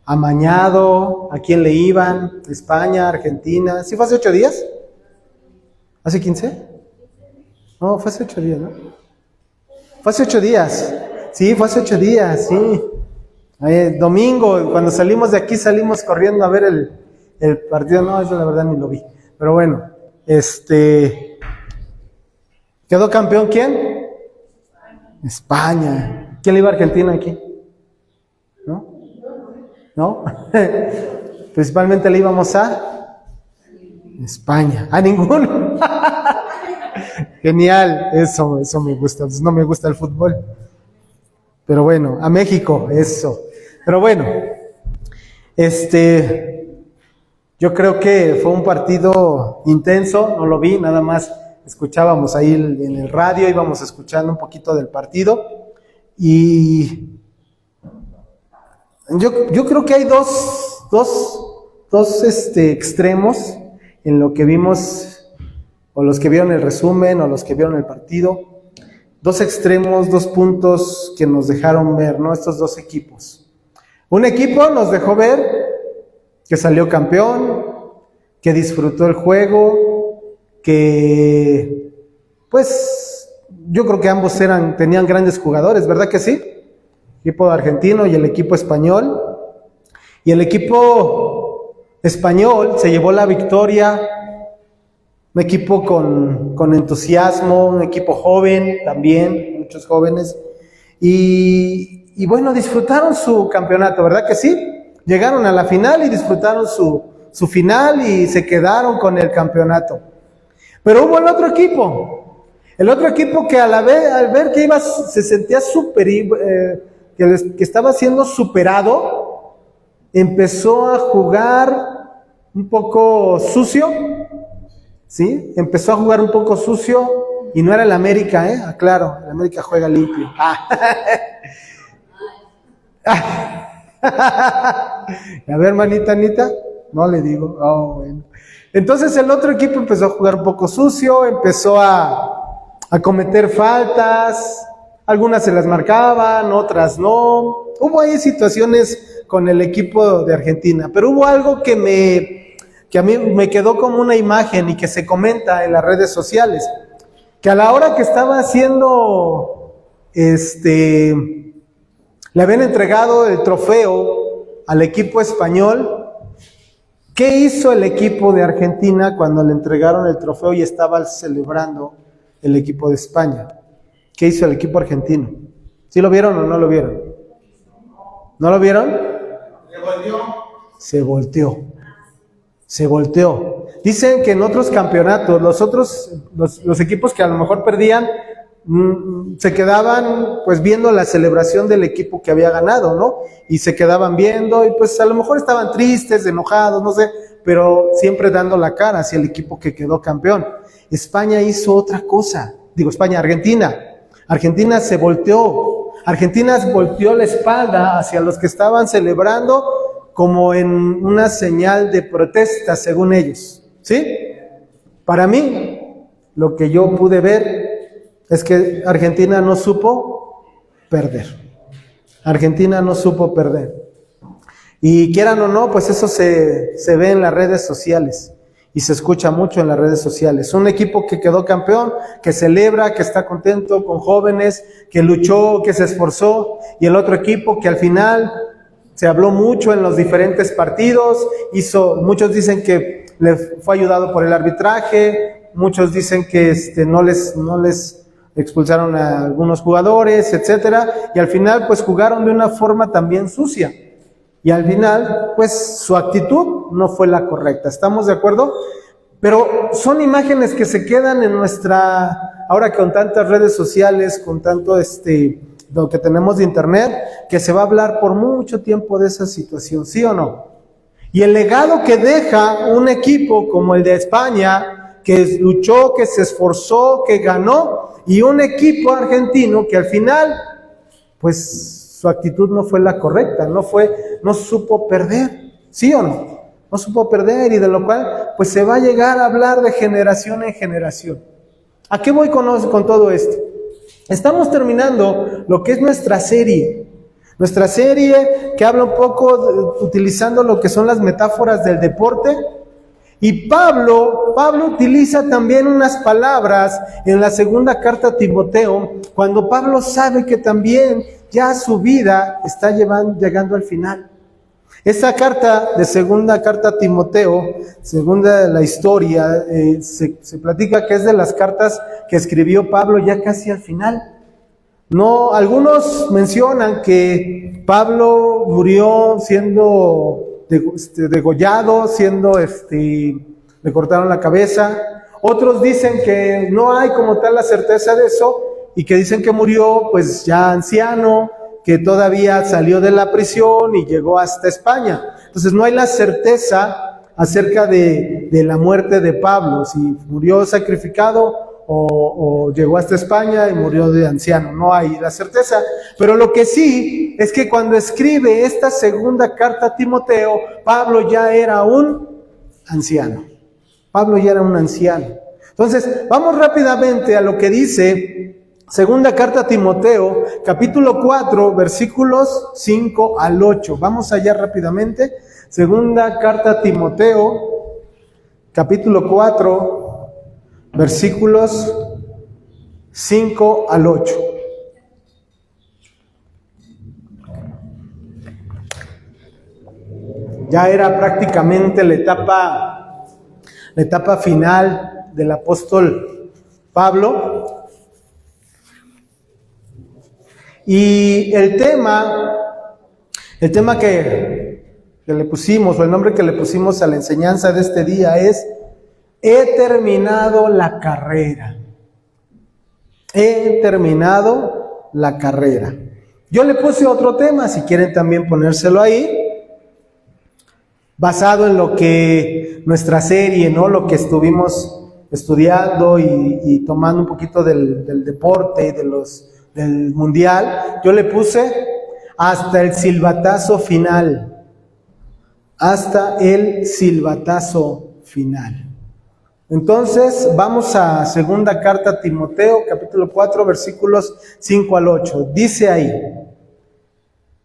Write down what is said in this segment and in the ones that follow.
amañado, a quién le iban, España, Argentina. ¿Sí fue hace 8 días? ¿Hace 15? No, fue hace 8 días, ¿no? Fue hace 8 días. Sí, fue hace 8 días, sí. Domingo, cuando salimos de aquí, salimos corriendo a ver el partido. No, eso la verdad ni lo vi. Pero bueno, ¿quedó campeón quién? España. ¿Quién le iba a Argentina aquí? ¿No? ¿No? Principalmente le íbamos a España. A ninguno. Genial, eso me gusta. Pues no me gusta el fútbol. Pero bueno, a México, eso. Pero bueno, yo creo que fue un partido intenso, no lo vi, nada más escuchábamos ahí en el radio, íbamos escuchando un poquito del partido. Y yo creo que hay dos extremos en lo que vimos, o los que vieron el resumen, o los que vieron el partido. Dos extremos, 2 puntos que nos dejaron ver, ¿no? Estos dos equipos. Un equipo nos dejó ver que salió campeón, que disfrutó el juego, que, pues, yo creo que ambos tenían grandes jugadores, ¿verdad que sí? El equipo argentino y el equipo español. Y el equipo español se llevó la victoria. Un equipo con entusiasmo, un equipo joven también, muchos jóvenes. Y bueno, disfrutaron su campeonato, ¿verdad que sí? Llegaron a la final y disfrutaron su final y se quedaron con el campeonato. Pero hubo el otro equipo que al ver que se sentía que estaba siendo superado, empezó a jugar un poco sucio. ¿Sí? Empezó a jugar un poco sucio y no era el América, aclaro, el América juega limpio. A ver, Anita, no le digo. Oh, bueno. Entonces el otro equipo empezó a jugar un poco sucio, empezó a cometer faltas, algunas se las marcaban, otras no. Hubo ahí situaciones con el equipo de Argentina, pero hubo algo que a mí me quedó como una imagen y que se comenta en las redes sociales, que a la hora que estaba haciendo, le habían entregado el trofeo al equipo español. ¿Qué hizo el equipo de Argentina cuando le entregaron el trofeo y estaba celebrando el equipo de España? ¿Qué hizo el equipo argentino? ¿Sí lo vieron o no lo vieron? ¿No lo vieron? Se volteó. Dicen que en otros campeonatos, los equipos que a lo mejor perdían, se quedaban pues viendo la celebración del equipo que había ganado, ¿no? Y se quedaban viendo y pues a lo mejor estaban tristes, enojados, no sé, pero siempre dando la cara hacia el equipo que quedó campeón. España hizo otra cosa, Argentina se volteó, Argentina volteó la espalda hacia los que estaban celebrando como en una señal de protesta, según ellos, ¿sí? Para mí, lo que yo pude ver es que Argentina no supo perder. Y quieran o no, pues eso se ve en las redes sociales y se escucha mucho en las redes sociales. Un equipo que quedó campeón, que celebra, que está contento con jóvenes, que luchó, que se esforzó, y el otro equipo que al final se habló mucho en los diferentes partidos, muchos dicen que le fue ayudado por el arbitraje, muchos dicen que no les expulsaron a algunos jugadores, etcétera, y al final pues jugaron de una forma también sucia, y al final pues su actitud no fue la correcta. ¿Estamos de acuerdo? Pero son imágenes que se quedan en ahora con tantas redes sociales, con tanto lo que tenemos de internet, que se va a hablar por mucho tiempo de esa situación, ¿sí o no? Y el legado que deja un equipo como el de España, que luchó, que se esforzó, que ganó, y un equipo argentino que al final, pues su actitud no fue la correcta, no supo perder, ¿sí o no? No supo perder, y de lo cual pues se va a llegar a hablar de generación en generación. ¿A qué voy con todo esto? Estamos terminando lo que es nuestra serie Nuestra serie que habla un poco utilizando lo que son las metáforas del deporte. Y Pablo utiliza también unas palabras en la segunda carta a Timoteo, cuando Pablo sabe que también ya su vida está llegando al final. Esa carta de segunda carta a Timoteo, segunda la historia, se platica que es de las cartas que escribió Pablo ya casi al final. No, algunos mencionan que Pablo murió siendo degollado, le cortaron la cabeza. Otros dicen que no hay como tal la certeza de eso y que dicen que murió pues ya anciano, que todavía salió de la prisión y llegó hasta España. Entonces no hay la certeza acerca de la muerte de Pablo, si murió sacrificado o llegó hasta España y murió de anciano. No hay la certeza. Pero lo que sí es que cuando escribe esta segunda carta a Timoteo, Pablo ya era un anciano. Pablo ya era un anciano. Entonces, vamos rápidamente a lo que dice segunda carta a Timoteo, capítulo 4, versículos 5 al 8. Vamos allá rápidamente. Segunda carta a Timoteo, capítulo 4, versículos 5 al 8. Ya era prácticamente la etapa final del apóstol Pablo. Y el tema que le pusimos, o el nombre que le pusimos a la enseñanza de este día es: he terminado la carrera. He terminado la carrera. Yo le puse otro tema, si quieren también ponérselo ahí, basado en lo que nuestra serie, ¿no? Lo que estuvimos estudiando y tomando un poquito del deporte y del mundial. Yo le puse hasta el silbatazo final. Hasta el silbatazo final. Entonces, vamos a segunda carta a Timoteo, capítulo 4, versículos 5 al 8. Dice ahí: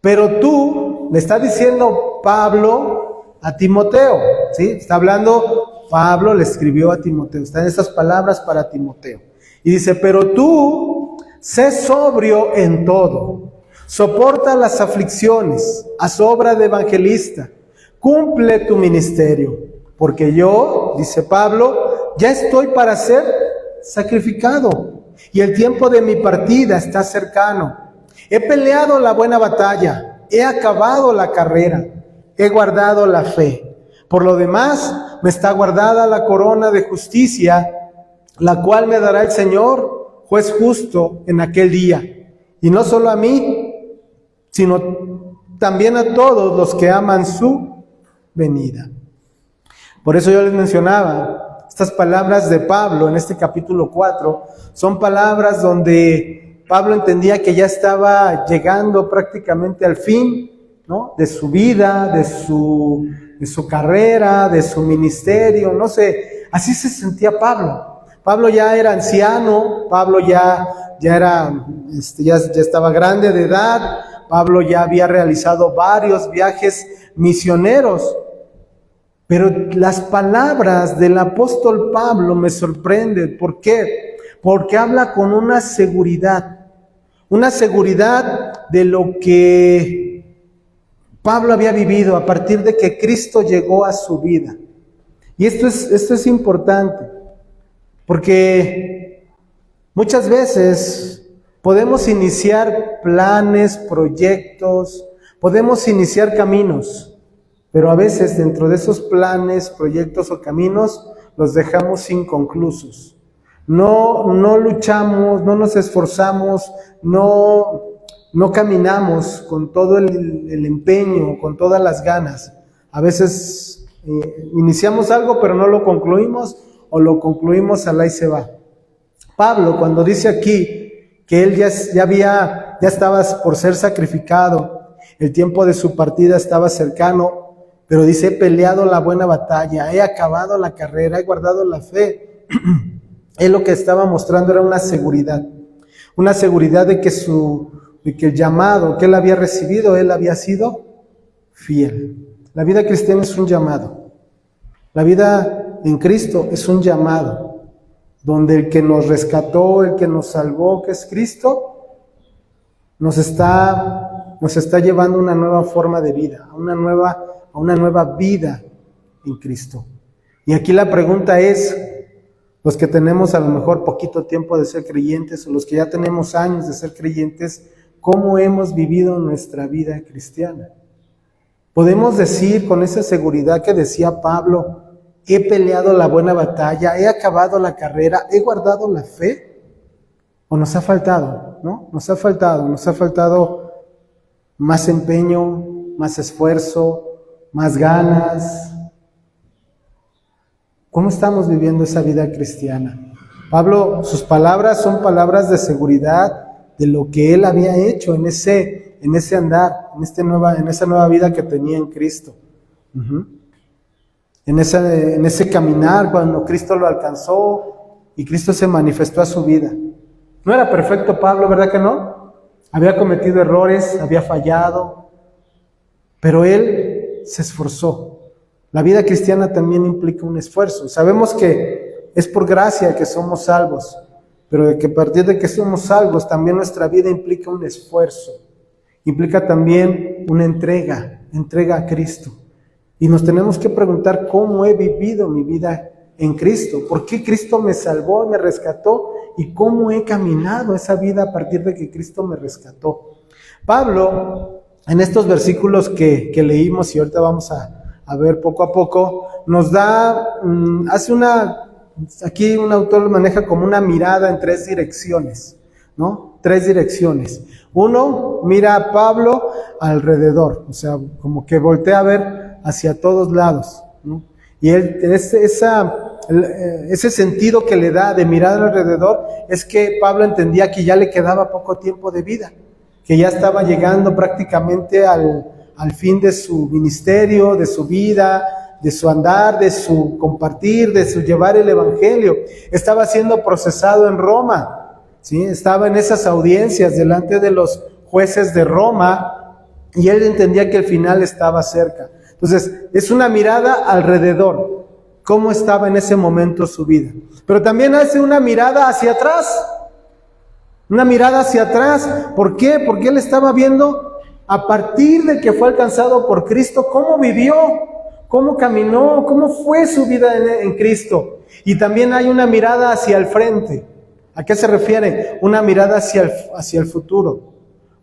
pero tú, le está diciendo Pablo a Timoteo, ¿sí? Está hablando, Pablo le escribió a Timoteo, están estas palabras para Timoteo. Y dice: pero tú, sé sobrio en todo, soporta las aflicciones, haz obra de evangelista, cumple tu ministerio, porque yo, dice Pablo, ya estoy para ser sacrificado y el tiempo de mi partida está cercano. He peleado la buena batalla, he acabado la carrera, he guardado la fe. Por lo demás, me está guardada la corona de justicia, la cual me dará el Señor, juez justo, en aquel día. Y no solo a mí, sino también a todos los que aman su venida. Por eso yo les mencionaba, estas palabras de Pablo en este capítulo 4 son palabras donde Pablo entendía que ya estaba llegando prácticamente al fin, ¿no? De su vida, de su carrera, de su ministerio, no sé, así se sentía Pablo. Pablo ya era anciano, Pablo ya estaba grande de edad, Pablo ya había realizado varios viajes misioneros. Pero las palabras del apóstol Pablo me sorprenden. ¿Por qué? Porque habla con una seguridad de lo que Pablo había vivido a partir de que Cristo llegó a su vida. Y esto es importante, porque muchas veces podemos iniciar planes, proyectos, podemos iniciar caminos, pero a veces dentro de esos planes, proyectos o caminos los dejamos inconclusos. No luchamos, no nos esforzamos, no caminamos con todo el empeño, con todas las ganas. A veces iniciamos algo pero no lo concluimos, o lo concluimos al ahí se va. Pablo, cuando dice aquí que él ya estaba por ser sacrificado, el tiempo de su partida estaba cercano, pero dice: he peleado la buena batalla, he acabado la carrera, he guardado la fe. Él lo que estaba mostrando era una seguridad de que su de que el llamado que él había recibido, él había sido fiel. La vida cristiana es un llamado. La vida en Cristo es un llamado, donde el que nos rescató, el que nos salvó, que es Cristo, nos está llevando a una nueva forma de vida, a una nueva vida en Cristo. Y aquí la pregunta es, los que tenemos a lo mejor poquito tiempo de ser creyentes, o los que ya tenemos años de ser creyentes, ¿cómo hemos vivido nuestra vida cristiana? Podemos decir con esa seguridad que decía Pablo, he peleado la buena batalla, he acabado la carrera, he guardado la fe. ¿O nos ha faltado? ¿No? Nos ha faltado más empeño, más esfuerzo, más ganas. ¿Cómo estamos viviendo esa vida cristiana? Pablo, sus palabras son palabras de seguridad de lo que él había hecho en ese andar, en esa nueva vida que tenía en Cristo. En ese caminar, cuando Cristo lo alcanzó y Cristo se manifestó a su vida. No era perfecto Pablo, ¿verdad que no? Había cometido errores, había fallado, pero él se esforzó. La vida cristiana también implica un esfuerzo. Sabemos que es por gracia que somos salvos, pero de que a partir de que somos salvos, también nuestra vida implica un esfuerzo. Implica también una entrega a Cristo. Y nos tenemos que preguntar cómo he vivido mi vida en Cristo, por qué Cristo me salvó, me rescató, y cómo he caminado esa vida a partir de que Cristo me rescató. Pablo, en estos versículos que leímos y ahorita vamos a ver poco a poco, nos da, aquí un autor lo maneja como una mirada en 3 direcciones, ¿no? 3 direcciones. Uno, mira a Pablo alrededor, o sea, como que voltea a ver hacia todos lados, ¿no? Y ese sentido que le da de mirar alrededor es que Pablo entendía que ya le quedaba poco tiempo de vida, que ya estaba llegando prácticamente al fin de su ministerio, de su vida, de su andar, de su compartir, de su llevar el evangelio. Estaba siendo procesado en Roma, ¿sí? Estaba en esas audiencias delante de los jueces de Roma y él entendía que el final estaba cerca. Entonces, es una mirada alrededor, cómo estaba en ese momento su vida. Pero también hace una mirada hacia atrás. Una mirada hacia atrás. ¿Por qué? Porque él estaba viendo a partir de que fue alcanzado por Cristo, cómo vivió, cómo caminó, cómo fue su vida en Cristo. Y también hay una mirada hacia el frente. ¿A qué se refiere? Una mirada hacia el futuro.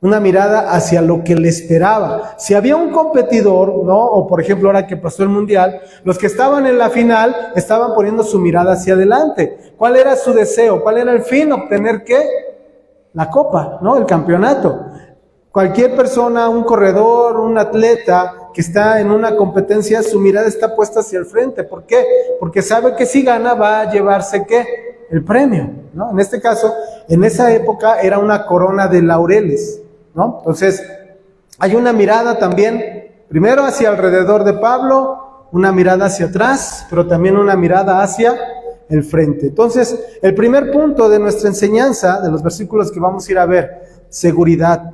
Una mirada hacia lo que le esperaba. Si había un competidor, ¿no? O por ejemplo, ahora que pasó el Mundial, los que estaban en la final estaban poniendo su mirada hacia adelante. ¿Cuál era su deseo? ¿Cuál era el fin? Obtener ¿qué? La copa, ¿no? El campeonato. Cualquier persona, un corredor, un atleta que está en una competencia, su mirada está puesta hacia el frente. ¿Por qué? Porque sabe que si gana va a llevarse ¿qué? El premio, ¿no? En este caso, en esa época era una corona de laureles, ¿no? Entonces, hay una mirada también, primero hacia alrededor de Pablo, una mirada hacia atrás, pero también una mirada hacia el frente. Entonces, el primer punto de nuestra enseñanza, de los versículos que vamos a ir a ver, seguridad.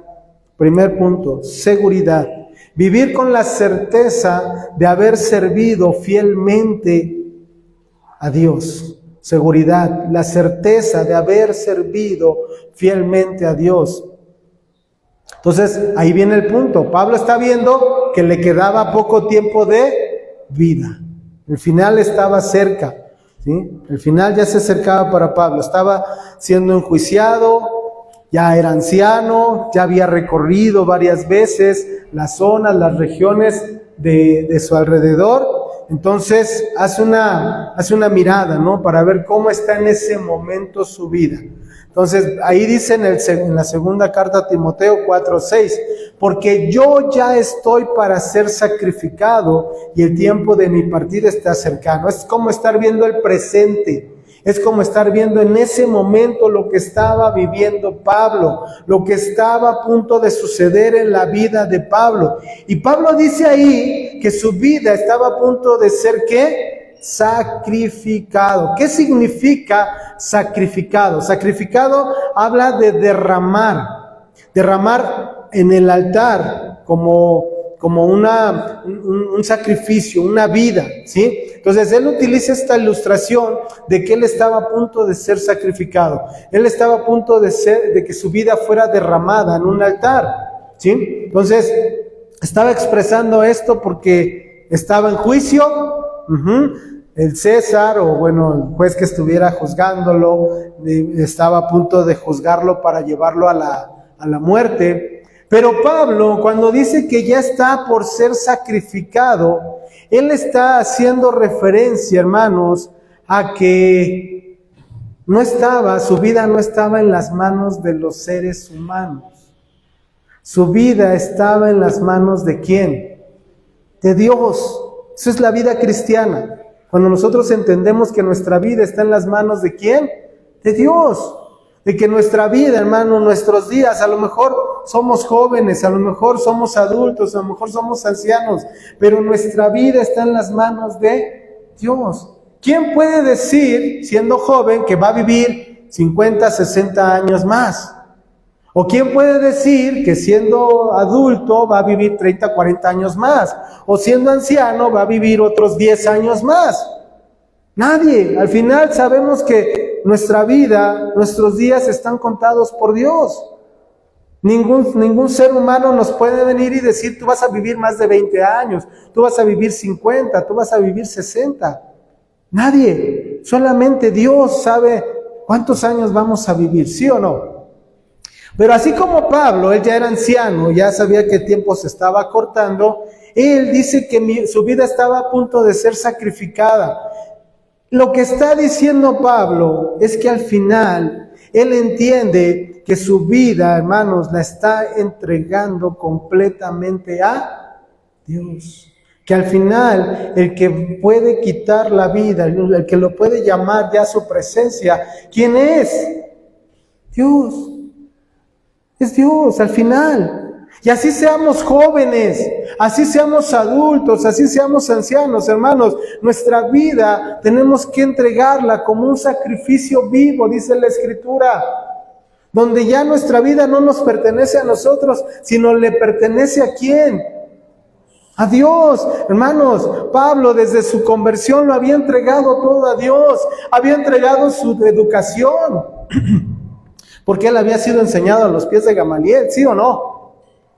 Primer punto, seguridad. Vivir con la certeza de haber servido fielmente a Dios. Seguridad, la certeza de haber servido fielmente a Dios. Entonces, ahí viene el punto. Pablo está viendo que le quedaba poco tiempo de vida. El final estaba cerca, ¿sí? El final ya se acercaba para Pablo. Estaba siendo enjuiciado, ya era anciano, ya había recorrido varias veces las zonas, las regiones de su alrededor. Entonces hace una mirada, ¿no? Para ver cómo está en ese momento su vida. Entonces ahí dice en la segunda carta a Timoteo 4:6, porque yo ya estoy para ser sacrificado y el tiempo de mi partida está cercano. Es como estar viendo el presente. Es como estar viendo en ese momento lo que estaba viviendo Pablo, lo que estaba a punto de suceder en la vida de Pablo. Y Pablo dice ahí que su vida estaba a punto de ser ¿qué? Sacrificado. ¿Qué significa sacrificado? Sacrificado habla de derramar, Derramar en el altar como un sacrificio, una vida, ¿sí? Entonces él utiliza esta ilustración de que él estaba a punto de ser sacrificado. Él estaba a punto de que su vida fuera derramada en un altar, ¿sí? Entonces estaba expresando esto porque estaba en juicio. El César, o bueno, el juez que estuviera juzgándolo, estaba a punto de juzgarlo para llevarlo a la muerte. Pero Pablo, cuando dice que ya está por ser sacrificado, él está haciendo referencia, hermanos, a que su vida no estaba en las manos de los seres humanos. Su vida estaba en las manos ¿de quién? De Dios. Eso es la vida cristiana. Cuando nosotros entendemos que nuestra vida está en las manos ¿de quién? De Dios. De que nuestra vida, hermano, nuestros días, a lo mejor somos jóvenes, a lo mejor somos adultos, a lo mejor somos ancianos, pero nuestra vida está en las manos de Dios. ¿Quién puede decir, siendo joven, que va a vivir 50, 60 años más? ¿O quién puede decir que siendo adulto va a vivir 30, 40 años más? ¿O siendo anciano va a vivir otros 10 años más? Nadie. Al final sabemos que nuestra vida, nuestros días están contados por Dios. Ningún ser humano nos puede venir y decir, tú vas a vivir más de 20 años, tú vas a vivir 50, tú vas a vivir 60. Nadie. Solamente Dios sabe cuántos años vamos a vivir, ¿sí o no? Pero así como Pablo, él ya era anciano, ya sabía que el tiempo se estaba acortando, él dice que su vida estaba a punto de ser sacrificada. Lo que está diciendo Pablo es que al final él entiende que su vida, hermanos, la está entregando completamente a Dios. Que al final el que puede quitar la vida, el que lo puede llamar ya a su presencia, ¿quién es? Dios. Es Dios al final. Y así seamos jóvenes, así seamos adultos, así seamos ancianos, hermanos, nuestra vida tenemos que entregarla como un sacrificio vivo, dice la Escritura, donde ya nuestra vida no nos pertenece a nosotros, sino le pertenece ¿a quién? A Dios. Hermanos, Pablo desde su conversión lo había entregado todo a Dios, había entregado su educación, porque él había sido enseñado a los pies de Gamaliel, ¿sí o no?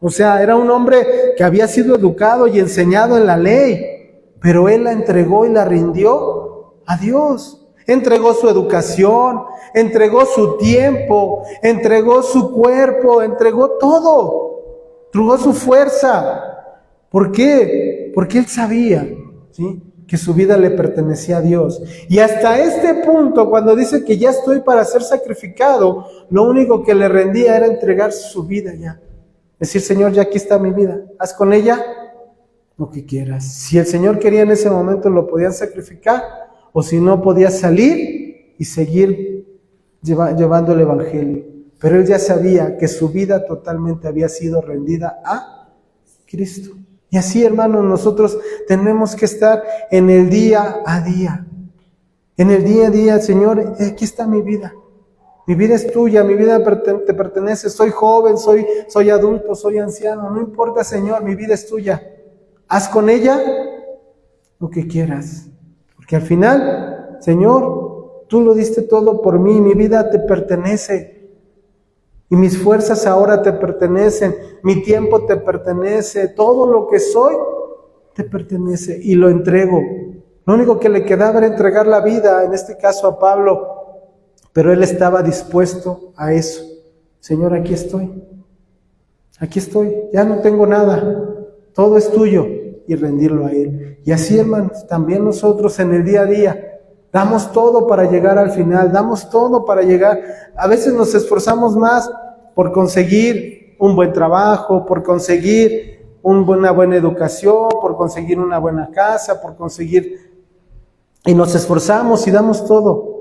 O sea, era un hombre que había sido educado y enseñado en la ley, pero él la entregó y la rindió a Dios. Entregó su educación, entregó su tiempo, entregó su cuerpo, entregó todo, entregó su fuerza. ¿Por qué? Porque él sabía, ¿sí?, que su vida le pertenecía a Dios. Y hasta este punto, cuando dice que ya estoy para ser sacrificado, lo único que le rendía era entregar su vida ya. Decir, Señor, ya aquí está mi vida, haz con ella lo que quieras. Si el Señor quería en ese momento, lo podían sacrificar, o si no, podía salir y seguir llevando el Evangelio. Pero él ya sabía que su vida totalmente había sido rendida a Cristo. Y así, hermanos, nosotros tenemos que estar en el día a día. En el día a día, Señor, aquí está mi vida. Mi vida es tuya, mi vida te pertenece. Soy joven, soy adulto, soy anciano. No importa, Señor, mi vida es tuya. Haz con ella lo que quieras. Porque al final, Señor, tú lo diste todo por mí. Mi vida te pertenece. Y mis fuerzas ahora te pertenecen. Mi tiempo te pertenece. Todo lo que soy te pertenece. Y lo entrego. Lo único que le quedaba era entregar la vida, en este caso a Pablo. Pero él estaba dispuesto a eso. Señor, aquí estoy. Aquí estoy. Ya no tengo nada. Todo es tuyo. Y rendirlo a Él. Y así, hermanos, también nosotros en el día a día damos todo para llegar al final. Damos todo para llegar. A veces nos esforzamos más por conseguir un buen trabajo, por conseguir una buena educación, por conseguir una buena casa, por conseguir... Y nos esforzamos y damos todo.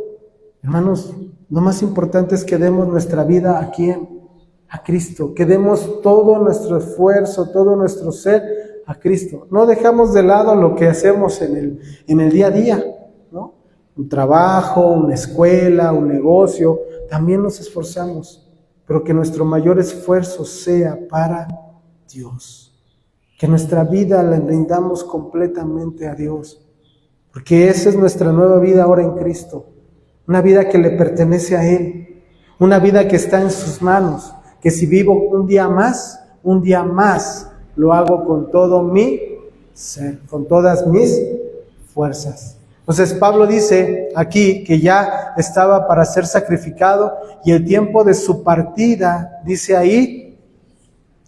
Hermanos, lo más importante es que demos nuestra vida ¿a quién? A Cristo. Que demos todo nuestro esfuerzo, todo nuestro ser a Cristo. No dejamos de lado lo que hacemos en el día a día, ¿no? Un trabajo, una escuela, un negocio. También nos esforzamos. pero que nuestro mayor esfuerzo sea para Dios. Que nuestra vida la rindamos completamente a Dios, porque esa es nuestra nueva vida ahora en Cristo. Una vida que le pertenece a Él, una vida que está en sus manos, que si vivo un día más, lo hago con todo mi ser, con todas mis fuerzas. Entonces Pablo dice aquí que ya estaba para ser sacrificado y el tiempo de su partida, dice ahí,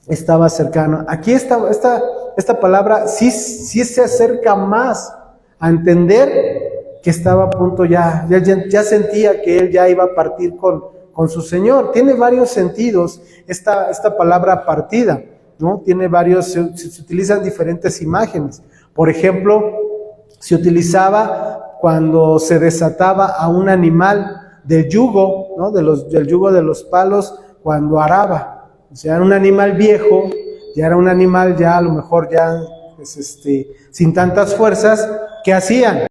estaba cercano. Aquí esta palabra sí se acerca más a entender que estaba a punto ya sentía que él ya iba a partir con su Señor. Tiene varios sentidos esta palabra partida, ¿no? Tiene varios, se utilizan diferentes imágenes. Por ejemplo, se utilizaba cuando se desataba a un animal del yugo, ¿no? Del yugo de los palos cuando araba. O sea, era un animal viejo, ya era un animal ya a lo mejor ya pues sin tantas fuerzas. ¿Qué hacían?